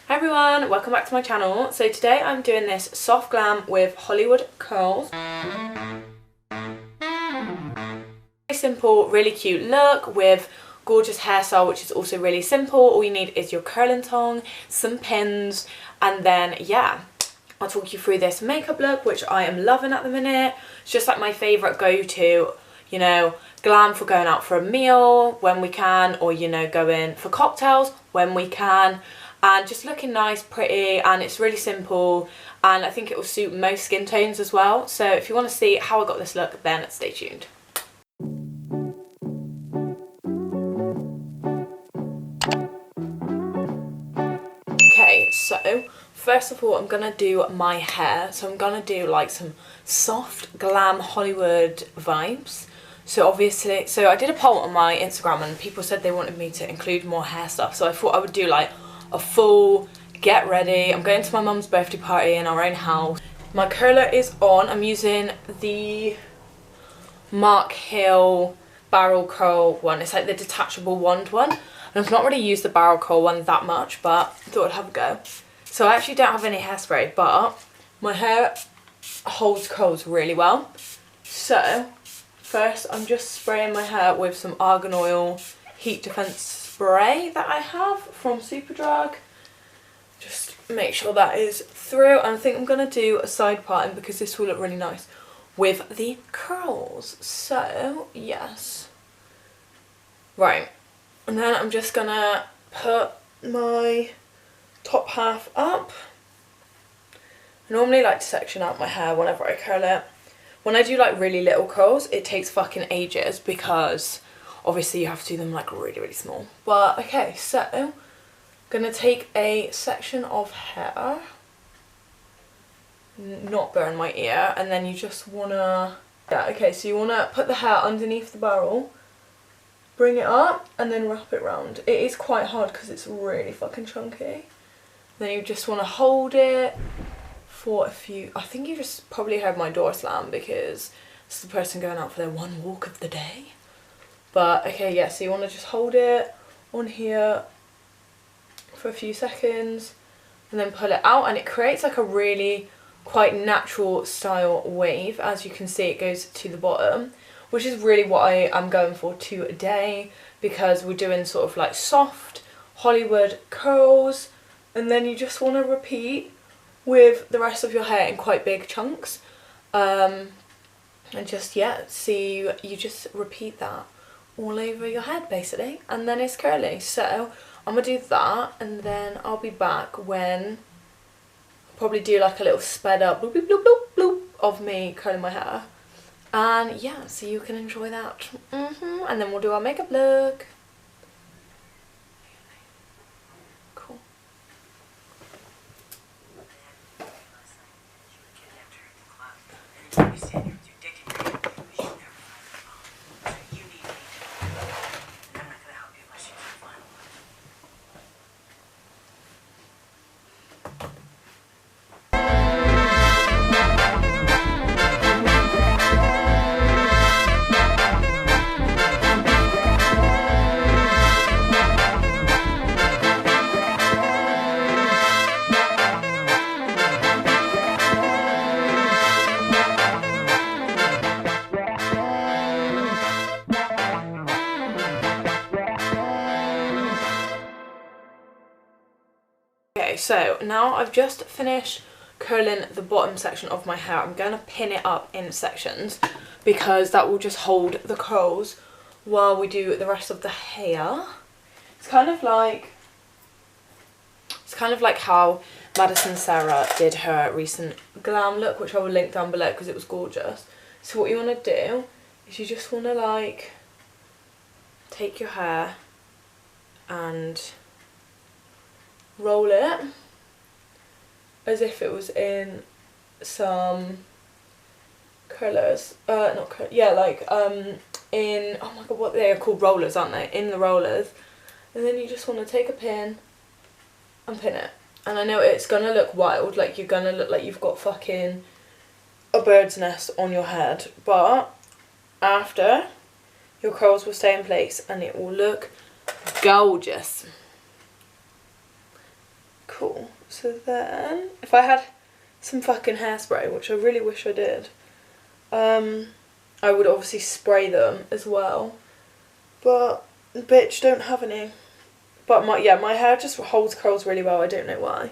Hi everyone, welcome back to my channel. So today I'm doing this soft glam with Hollywood curls. Very simple, really cute look with gorgeous hairstyle, which is also really simple. All you need is your curling tong, some pins, and then yeah, I'll talk you through this makeup look, which I am loving at the minute. It's just like my favourite go-to, you know, glam for going out for a meal when we can, or you know, going for cocktails when we can. And just looking nice, pretty, and it's really simple, and I think it will suit most skin tones as well. So if you want to see how I got this look, then stay tuned. Okay, so first of all I'm gonna do my hair. So I'm gonna do like some soft glam Hollywood vibes. So obviously, so I did a poll on my Instagram and people said they wanted me to include more hair stuff, so I thought I would do like a full get ready. I'm going to my mum's birthday party in our own house. My curler is on. I'm using the Mark Hill barrel curl one. It's like the detachable wand one, and I've not really used the barrel curl one that much, but I thought I'd have a go. So I actually don't have any hairspray, but my hair holds curls really well. So first I'm just spraying my hair with some argan oil heat defense spray that I have from Superdrug. Just make sure that is through, and I think I'm going to do a side parting because this will look really nice with the curls. So yes, right, and then I'm just gonna put my top half up. I normally like to section out my hair whenever I curl it. When I do like really little curls, it takes fucking ages because obviously you have to do them like really small. But okay, so I'm gonna take a section of hair, not burn my ear, and then you just wanna, yeah, okay, so you wanna put the hair underneath the barrel, bring it up, and then wrap it round. It is quite hard because it's really fucking chunky. Then you just wanna hold it for a few, I think you just probably heard my door slam because it's the person going out for their one walk of the day. But okay, yeah, so you want to just hold it on here for a few seconds and then pull it out, and it creates like a really quite natural style wave. As you can see, it goes to the bottom, which is really what I am going for today because we're doing sort of like soft Hollywood curls, and then you just want to repeat with the rest of your hair in quite big chunks, and just, yeah, see, you just repeat that all over your head basically, and then it's curly. So I'm gonna do that, and then I'll be back when I'll probably do like a little sped up bloop bloop bloop bloop bloop of me curling my hair, and yeah, so you can enjoy that. And then we'll do our makeup look. Cool. Okay, so now I've just finished curling the bottom section of my hair. I'm going to pin it up in sections because that will just hold the curls while we do the rest of the hair. It's kind of like how Madison Sarah did her recent glam look, which I will link down below because it was gorgeous. So what you want to do is you just want to like take your hair and roll it as if it was in some curlers, not curlers, yeah, like in, oh my god, what, they are called rollers, aren't they, in the rollers. And then you just want to take a pin and pin it, and I know it's gonna look wild, like you're gonna look like you've got fucking a bird's nest on your head, but after, your curls will stay in place and it will look gorgeous. Cool. So then, if I had some fucking hairspray, which I really wish I did, I would obviously spray them as well. But, bitch, don't have any. But my hair just holds curls really well. I don't know why.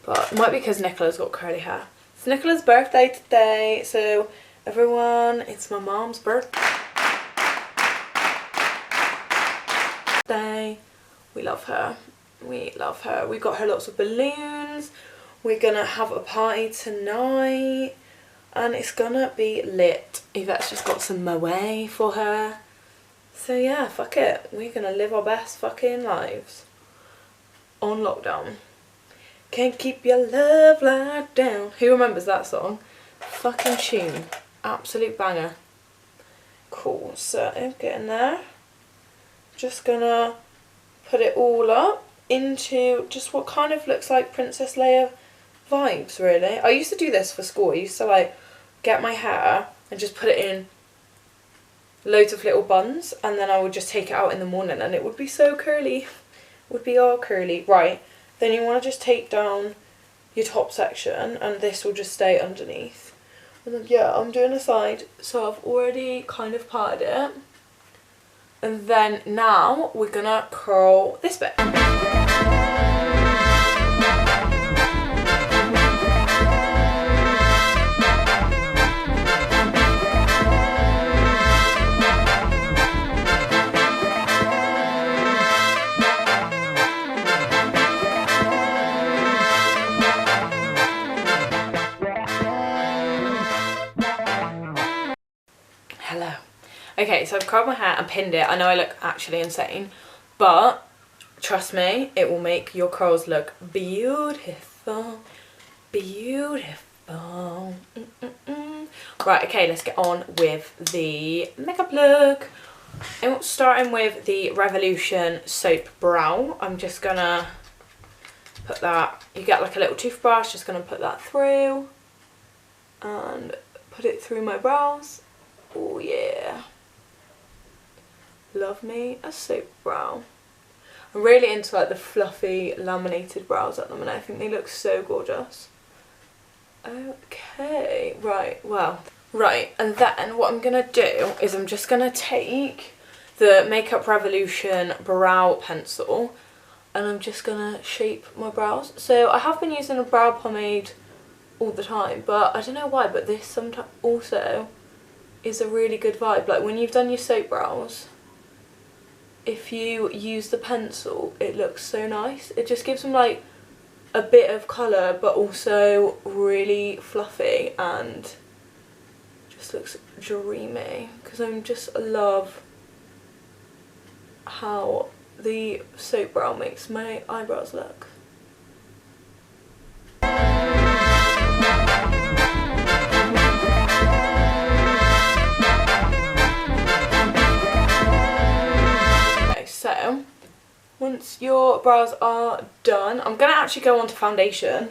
But it might be because Nicola's got curly hair. It's Nicola's birthday today, so everyone, it's my mom's birthday. We love her. We love her. We got her lots of balloons. We're gonna have a party tonight. And it's gonna be lit. Yvette's just got some moe for her. So yeah, fuck it. We're gonna live our best fucking lives. On lockdown. Can't keep your love locked down. Who remembers that song? Fucking tune. Absolute banger. Cool, so getting there. Just gonna put it all up into just what kind of looks like Princess Leia vibes, really. I used to do this for school. I used to like get my hair and just put it in loads of little buns, and then I would just take it out in the morning and it would be so curly. It would be all curly. Right, then you want to just take down your top section and this will just stay underneath. And then yeah, I'm doing a side, so I've already kind of parted it. And then now we're gonna curl this bit. Hello. Okay, so I've curled my hair and pinned it. I know I look actually insane, but trust me, it will make your curls look beautiful. Beautiful. Right, okay, let's get on with the makeup look. And starting with the Revolution Soap Brow. I'm just gonna put that, you get like a little toothbrush, just gonna put that through and put it through my brows. Oh yeah. Love me a soap brow. I'm really into like the fluffy laminated brows at the minute. I think they look so gorgeous. Okay, right, well. Right, and then what I'm gonna do is I'm just gonna take the Makeup Revolution brow pencil and I'm just gonna shape my brows. So I have been using a brow pomade all the time, but I don't know why, but this sometimes also is a really good vibe. Like when you've done your soap brows, if you use the pencil, it looks so nice. It just gives them like a bit of colour, but also really fluffy and just looks dreamy. Because I just love how the soap brow makes my eyebrows look. So, once your brows are done, I'm going to actually go on to foundation.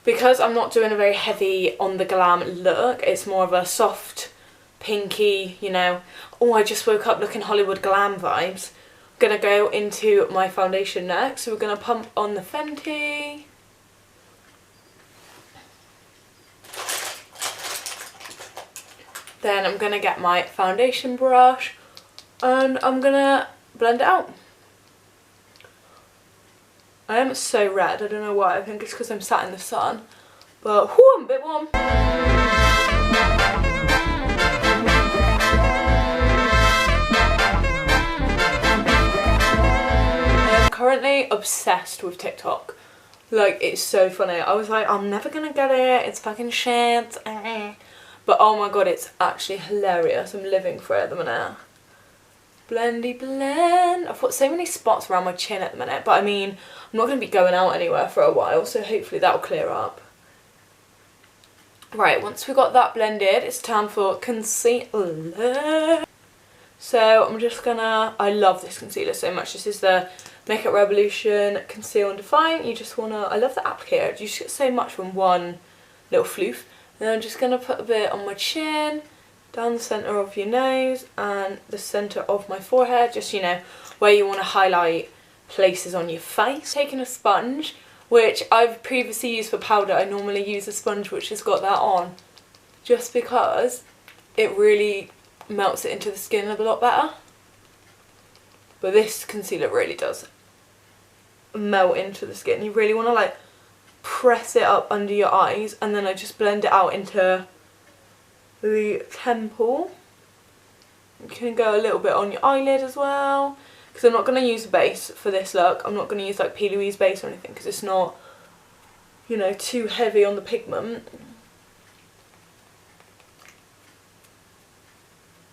Because I'm not doing a very heavy on the glam look, it's more of a soft, pinky, you know, oh I just woke up looking Hollywood glam vibes. I'm going to go into my foundation next. So we're going to pump on the Fenty. Then I'm going to get my foundation brush and I'm going to blend it out. I am so red, I don't know why, I think it's because I'm sat in the sun, but whoo, I'm a bit warm. I am currently obsessed with TikTok. Like, it's so funny. I was like, I'm never gonna get it, it's fucking shit. But oh my god, it's actually hilarious. I'm living for it at the minute. Blendy blend. I've got so many spots around my chin at the minute, but I mean, I'm not going to be going out anywhere for a while, so hopefully that'll clear up. Right, once we've got that blended, it's time for concealer. So I'm just gonna, I love this concealer so much. This is the Makeup Revolution Conceal and Define. You just wanna, I love the applicator. You just get so much from one little floof. And I'm just gonna put a bit on my chin, down the centre of your nose and the centre of my forehead, just, you know, where you want to highlight places on your face. Taking a sponge, which I've previously used for powder. I normally use a sponge which has got that on, just because it really melts it into the skin a lot better. But this concealer really does melt into the skin. You really want to like press it up under your eyes, and then I just blend it out into the temple. You can go a little bit on your eyelid as well, because I'm not going to use a base for this look. I'm not going to use like P. Louise base or anything, because it's not, you know, too heavy on the pigment.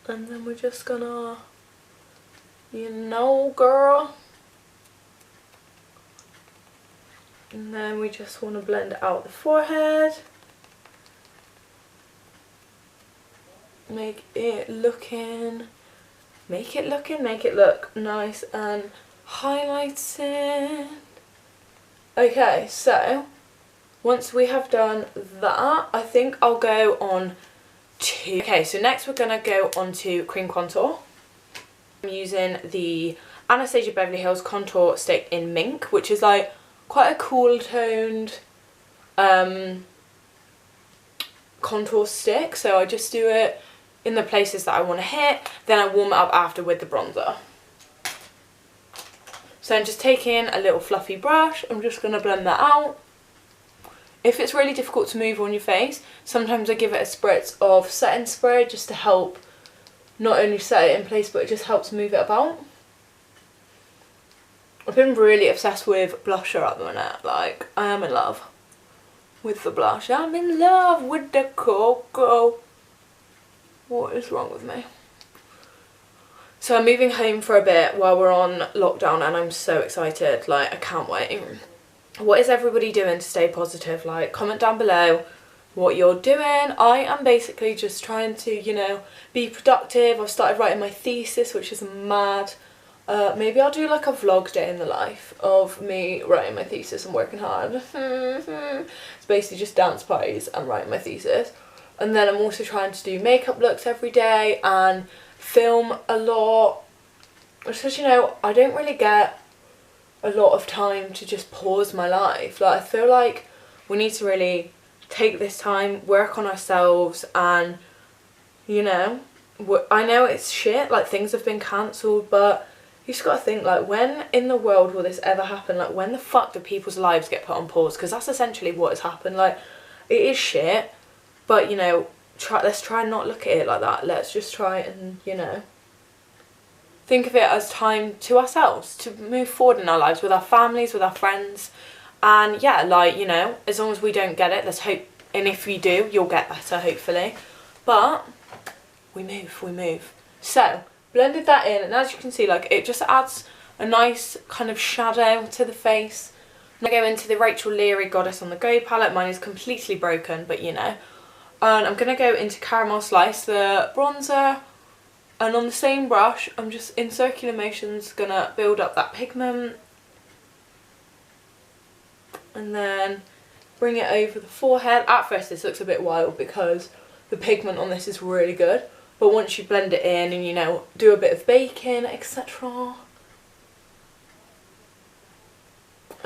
And then we're just gonna, you know, girl. And then we just want to blend out the forehead. Make it look nice and highlighted. Okay, so once we have done that, I think I'll go on to... Okay, so next we're going to go on to cream contour. I'm using the Anastasia Beverly Hills Contour Stick in Mink, which is like quite a cool toned contour stick. So I just do it in the places that I want to hit, then I warm it up after with the bronzer. So I'm just taking a little fluffy brush, I'm just going to blend that out. If it's really difficult to move on your face, sometimes I give it a spritz of setting spray just to help not only set it in place, but it just helps move it about. I've been really obsessed with blusher at the minute. Like, I am in love with the blush. I'm in love with the cocoa. What is wrong with me? So I'm moving home for a bit while we're on lockdown, and I'm so excited. Like, I can't wait. What is everybody doing to stay positive? Like, comment down below what you're doing. I am basically just trying to, you know, be productive. I've started writing my thesis, which is mad. Maybe I'll do like a vlog day in the life of me writing my thesis and working hard. It's basically just dance parties and writing my thesis. And then I'm also trying to do makeup looks every day and film a lot. Because, you know, I don't really get a lot of time to just pause my life. Like, I feel like we need to really take this time, work on ourselves, and, you know, I know it's shit, like things have been cancelled, but you just gotta think, like, when in the world will this ever happen? Like, when the fuck do people's lives get put on pause? Because that's essentially what has happened. Like, it is shit, but, you know, let's try and not look at it like that. Let's just try and, you know, think of it as time to ourselves, to move forward in our lives with our families, with our friends. And yeah, like, you know, as long as we don't get it, let's hope, and if you do, you'll get better, hopefully. But we move. So, blended that in, and as you can see, like, it just adds a nice kind of shadow to the face. I'm going to go into the Rachel Leary Goddess on the Go palette. Mine is completely broken, but you know. And I'm going to go into Caramel Slice, the bronzer. And on the same brush, I'm just in circular motions going to build up that pigment. And then bring it over the forehead. At first this looks a bit wild because the pigment on this is really good. But once you blend it in and, you know, do a bit of baking, etc.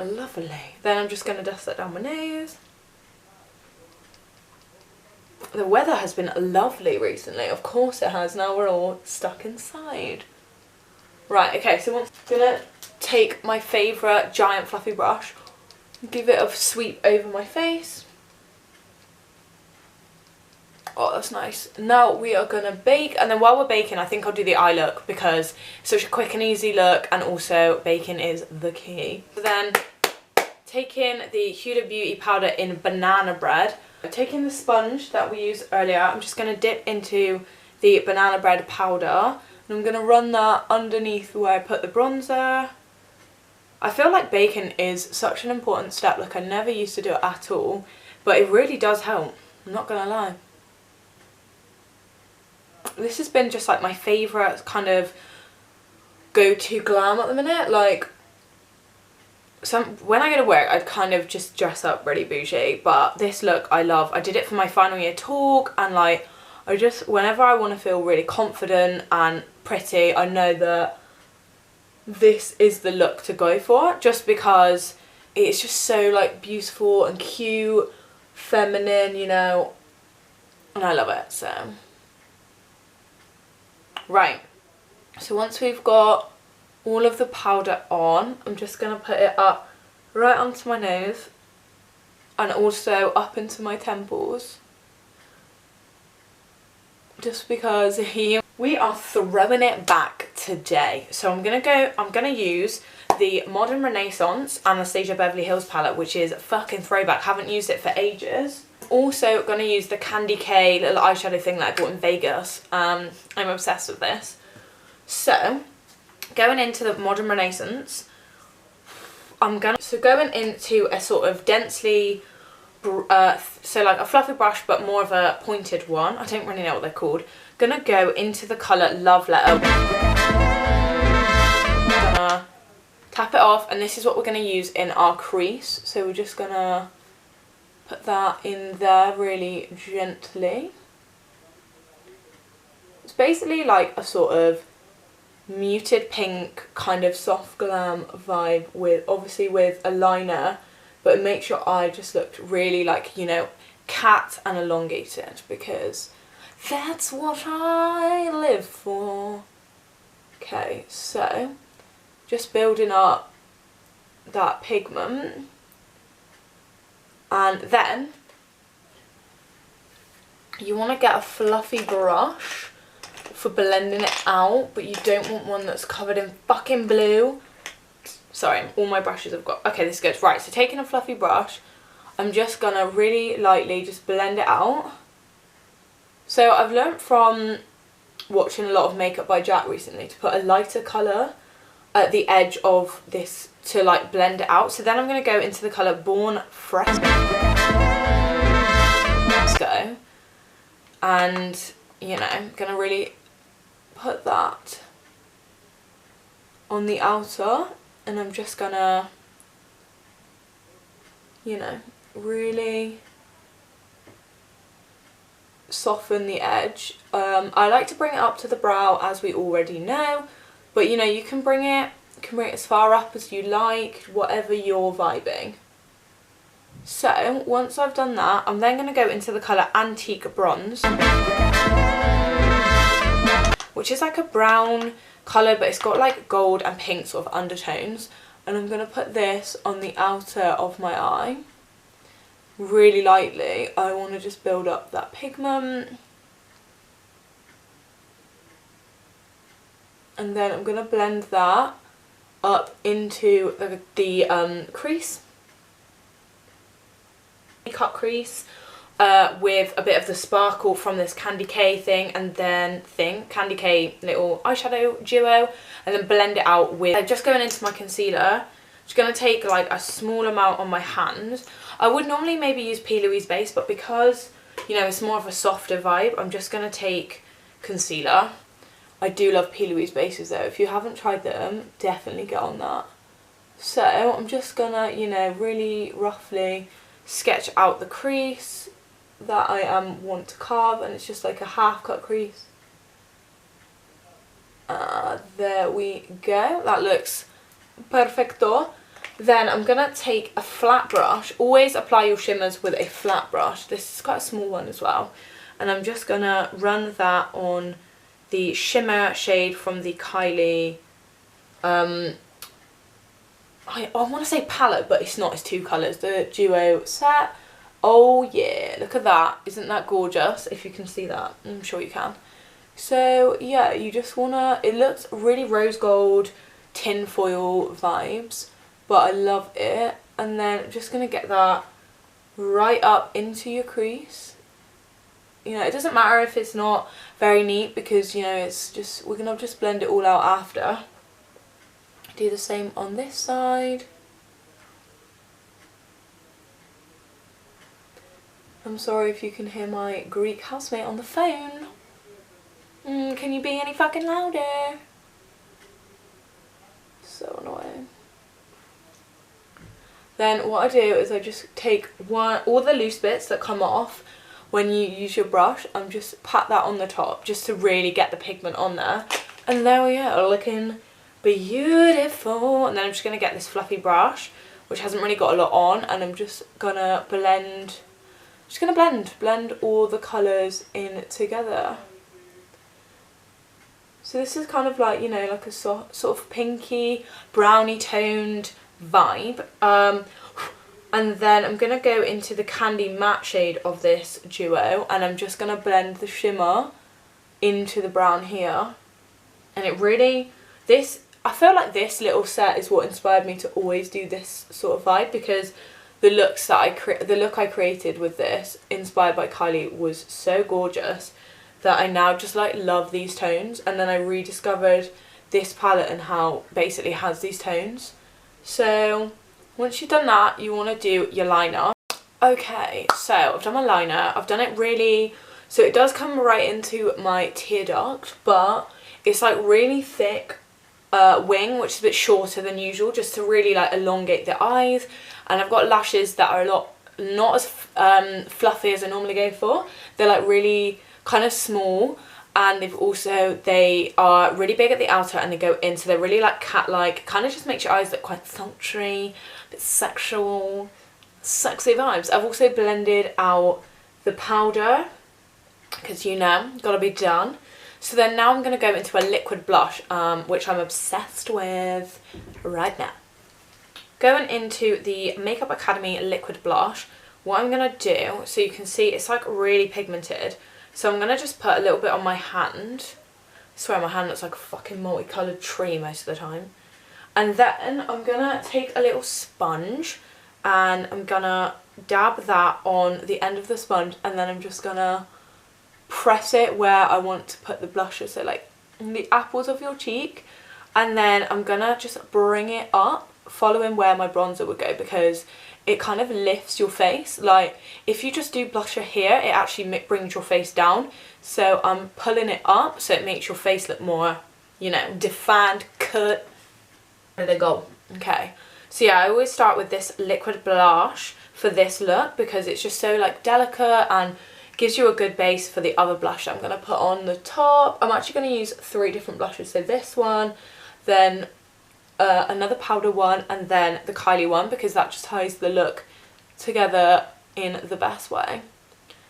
Lovely. Then I'm just going to dust that down my nose. The weather has been lovely recently. Of course it has. Now we're all stuck inside. Right, okay, so I'm going to take my favourite giant fluffy brush, give it a sweep over my face. Oh, that's nice. Now we are going to bake, and then while we're baking, I think I'll do the eye look because it's such a quick and easy look, and also baking is the key. So then, taking the Huda Beauty powder in Banana Bread, taking the sponge that we used earlier, I'm just going to dip into the Banana Bread powder, and I'm going to run that underneath where I put the bronzer. I feel like baking is such an important step. Like, I never used to do it at all, but it really does help. I'm not going to lie. This has been just like my favourite kind of go-to glam at the minute. Like, when I go to work, I'd kind of just dress up really bougie, but this look I love. I did it for my final year talk, and like, I just, whenever I want to feel really confident and pretty, I know that this is the look to go for, just because it's just so like beautiful and cute, feminine, you know, and I love it. So right, so once we've got all of the powder on, I'm just going to put it up right onto my nose and also up into my temples, just because we are throwing it back today. So I'm gonna use the Modern Renaissance Anastasia Beverly Hills palette, which is fucking throwback. Haven't used it for ages. Also gonna use the Candy K little eyeshadow thing that I bought in Vegas. I'm obsessed with this. So going into the Modern Renaissance, going into a sort of densely so like a fluffy brush but more of a pointed one. I don't really know what they're called. Gonna go into the colour Love Letter. Gonna tap it off, and this is what we're gonna use in our crease. So we're just gonna put that in there really gently. It's basically like a sort of muted pink kind of soft glam vibe, with obviously with a liner, but it makes your eye just look really like, you know, cat and elongated, because that's what I live for. Okay, so just building up that pigment, and then you want to get a fluffy brush for blending it out, but you don't want one that's covered in fucking blue. Sorry, all my brushes have got... Okay, this is good. Right, so taking a fluffy brush, I'm just going to really lightly just blend it out. So I've learnt from watching a lot of Makeup by Jack recently to put a lighter colour at the edge of this to like blend it out. So then I'm going to go into the colour Born Fresco. And, you know, I'm going to really put that on the outer. And I'm just gonna, you know, really soften the edge. I like to bring it up to the brow, as we already know, but you know, you can bring it as far up as you like, whatever you're vibing. So once I've done that, I'm then going to go into the colour Antique Bronze, which is like a brown colour, but it's got like gold and pink sort of undertones, and I'm going to put this on the outer of my eye really lightly. I want to just build up that pigment, and then I'm going to blend that up into the crease, cut crease, with a bit of the sparkle from this Candy K thing, and then Candy K little eyeshadow duo, and then blend it out with just going into my concealer. Just going to take like a small amount on my hand. I would normally maybe use P. Louise base, but because, you know, it's more of a softer vibe, I'm just going to take concealer. I do love P. Louise bases though. If you haven't tried them, definitely get on that. So I'm just going to, you know, really roughly sketch out the crease that I want to carve, and it's just like a half cut crease. There we go, that looks perfecto. Then I'm gonna take a flat brush. Always apply your shimmers with a flat brush. This is quite a small one as well, and I'm just gonna run that on the shimmer shade from the Kylie I want to say palette, but it's not, it's two colours, the duo set. Oh yeah, look at that. Isn't that gorgeous? If you can see that, I'm sure you can. So yeah, you just wanna, it looks really rose gold, tin foil vibes, but I love it. And then I'm just gonna get that right up into your crease. You know, it doesn't matter if it's not very neat, because, you know, it's just, we're gonna just blend it all out after. Do the same on this side. I'm sorry if you can hear my Greek housemate on the phone. Can you be any fucking louder? So annoying. Then what I do is I just take all the loose bits that come off when you use your brush, and just pat that on the top just to really get the pigment on there. And there we are, looking beautiful. And then I'm just going to get this fluffy brush, which hasn't really got a lot on, and I'm just going to blend all the colours in together. So this is kind of like, you know, like a sort of pinky, browny toned vibe. And then I'm going to go into the Candy Matte shade of this duo, and I'm just going to blend the shimmer into the brown here. And it really, I feel like this little set is what inspired me to always do this sort of vibe, because the look I created with this, inspired by Kylie, was so gorgeous that I now just like love these tones. And then I rediscovered this palette and how basically it has these tones. So once you've done that, you want to do your liner. Okay, so I've done my liner. I've done it really, so it does come right into my tear duct, but it's like really thick wing, which is a bit shorter than usual, just to really like elongate the eyes. And I've got lashes that are not as fluffy as I normally go for. They're like really kind of small, and they are really big at the outer and they go in, so they're really like cat-like, kind of just makes your eyes look quite sultry, a bit sexual, sexy vibes. I've also blended out the powder, because you know, gotta be done. So then now I'm going to go into a liquid blush, which I'm obsessed with right now. Going into the Makeup Academy liquid blush, what I'm going to do, so you can see it's like really pigmented, so I'm going to just put a little bit on my hand. I swear my hand looks like a fucking multicoloured tree most of the time. And then I'm going to take a little sponge and I'm going to dab that on the end of the sponge, and then I'm just going to press it where I want to put the blusher, so like in the apples of your cheek. And then I'm going to just bring it up, following where my bronzer would go, because it kind of lifts your face. Like if you just do blusher here, it actually brings your face down. So I'm pulling it up so it makes your face look more, you know, defined, cut. There they go. Okay, so yeah, I always start with this liquid blush for this look, because it's just so like delicate and gives you a good base for the other blush that I'm going to put on the top. I'm actually going to use 3 different blushes, so this one, then another powder one, and then the Kylie one, because that just ties the look together in the best way.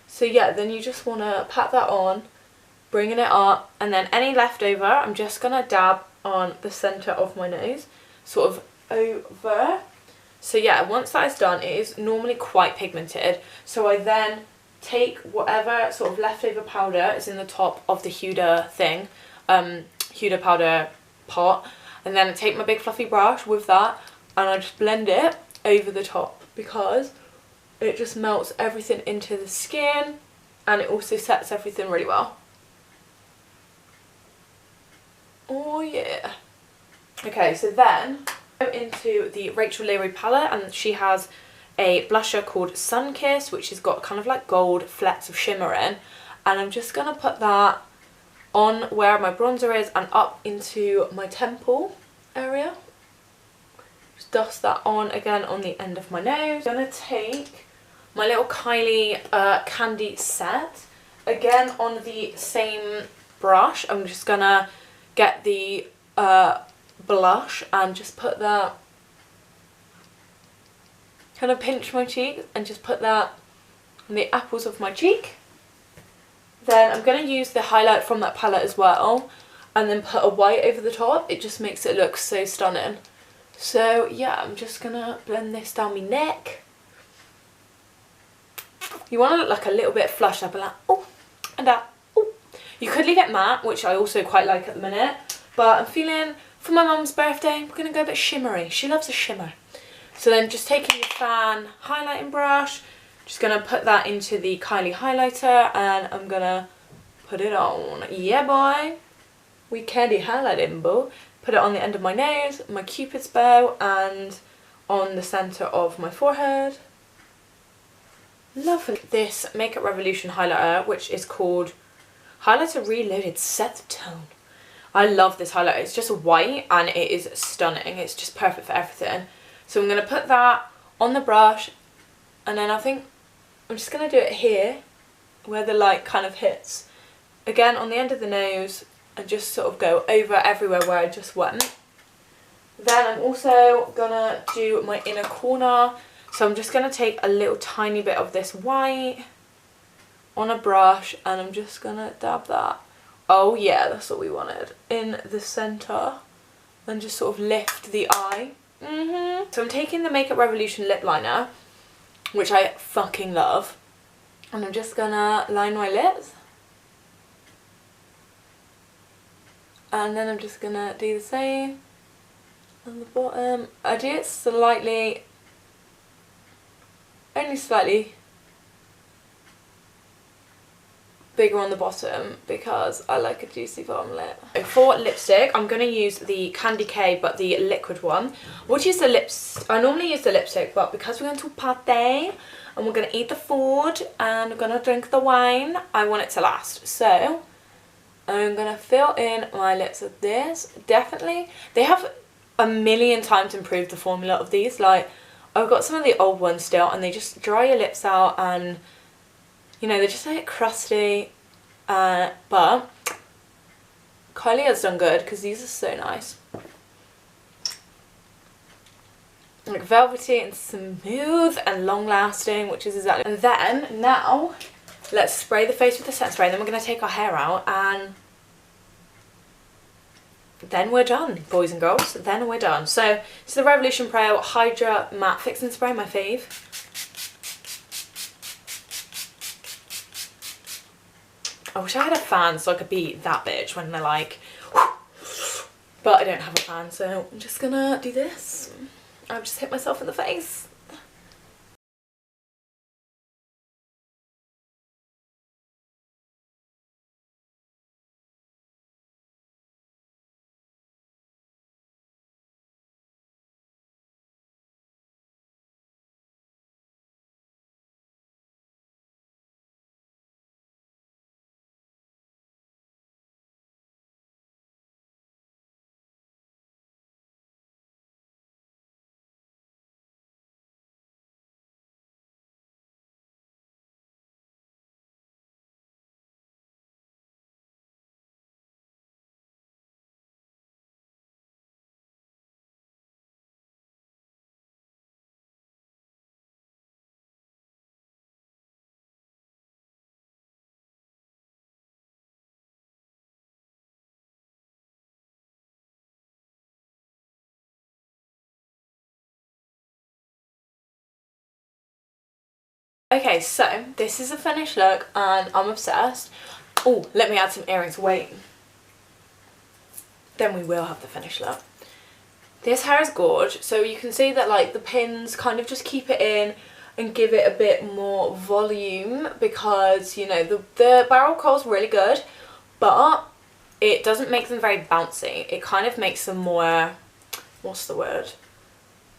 So yeah, then you just want to pat that on, bringing it up, and then any leftover I'm just going to dab on the centre of my nose, sort of over. So yeah, once that is done, it is normally quite pigmented, so I then take whatever sort of leftover powder is in the top of the Huda thing, Huda powder pot, and then I take my big fluffy brush with that and I just blend it over the top, because it just melts everything into the skin and it also sets everything really well. Oh yeah. Okay, so then go into the Rachel Leary palette, and she has a blusher called Sunkiss, which has got kind of like gold flecks of shimmer in, and I'm just going to put that on where my bronzer is and up into my temple area. Just dust that on again on the end of my nose. I'm going to take my little Kylie candy set, again on the same brush. I'm just going to get the blush and just put that, kind of pinch my cheek and just put that on the apples of my cheek. Then I'm going to use the highlight from that palette as well, and then put a white over the top. It just makes it look so stunning. So yeah, I'm just going to blend this down my neck. You want to look like a little bit flushed up and like, oh, and that, oh. You could leave it matte, which I also quite like at the minute, but I'm feeling, for my mum's birthday, we're going to go a bit shimmery. She loves a shimmer. So then just taking the fan highlighting brush, just going to put that into the Kylie highlighter and I'm going to put it on. Yeah boy, we candy highlighting boo. Put it on the end of my nose, my cupid's bow, and on the centre of my forehead. Lovely. This Makeup Revolution highlighter, which is called Highlighter Reloaded Set Tone. I love this highlighter. It's just white and it is stunning. It's just perfect for everything. So I'm going to put that on the brush, and then I think I'm just going to do it here where the light kind of hits. Again on the end of the nose, and just sort of go over everywhere where I just went. Then I'm also gonna do my inner corner. So I'm just gonna take a little tiny bit of this white on a brush and I'm just gonna dab that. Oh yeah, that's what we wanted. In the centre. And just sort of lift the eye. So I'm taking the Makeup Revolution lip liner, which I fucking love. And I'm just gonna line my lips. And then I'm just gonna do the same on the bottom. I do it slightly, only slightly bigger on the bottom because I like a juicy bottom lip. For lipstick, I'm going to use the Candy K, but the liquid one. I normally use the lipstick, but because we're going to party and we're going to eat the food and we're going to drink the wine, I want it to last. So I'm going to fill in my lips with this. Definitely, they have a million times improved the formula of these. Like, I've got some of the old ones still and they just dry your lips out and, you know, they're just like crusty, but Kylie has done good because these are so nice. Like velvety and smooth and long lasting, which is exactly. And then now let's spray the face with the set spray. Then we're going to take our hair out and then we're done, boys and girls. Then we're done. So it's the Revolution Pro Hydra Matte Fixing Spray, my fave. I wish I had a fan so I could be that bitch when they're like, but I don't have a fan, so I'm just gonna do this. I've just hit myself in the face. Okay, so this is a finished look and I'm obsessed. Oh, let me add some earrings, wait. Then we will have the finished look. This hair is gorge, so you can see that like the pins kind of just keep it in and give it a bit more volume because, you know, the barrel curl's really good, but it doesn't make them very bouncy. It kind of makes them more, what's the word?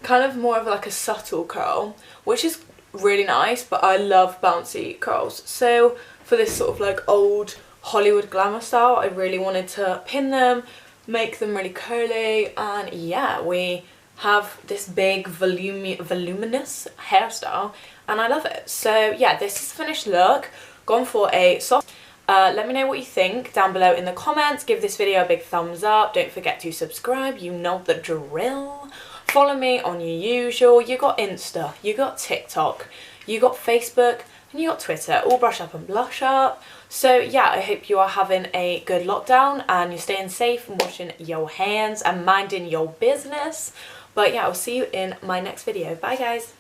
Kind of more of like a subtle curl, which is really nice, but I love bouncy curls. So for this sort of like old Hollywood glamour style, I really wanted to pin them, make them really curly, and yeah, we have this big voluminous hairstyle and I love it. So yeah, this is the finished look. Gone for a soft. Let me know what you think down below in the comments. Give this video a big thumbs up. Don't forget to subscribe, you know the drill. Follow me on your usual. You got Insta, you got TikTok, you got Facebook, and you got Twitter. All brush up and blush up. So yeah, I hope you are having a good lockdown and you're staying safe and washing your hands and minding your business. But yeah, I'll see you in my next video. Bye guys.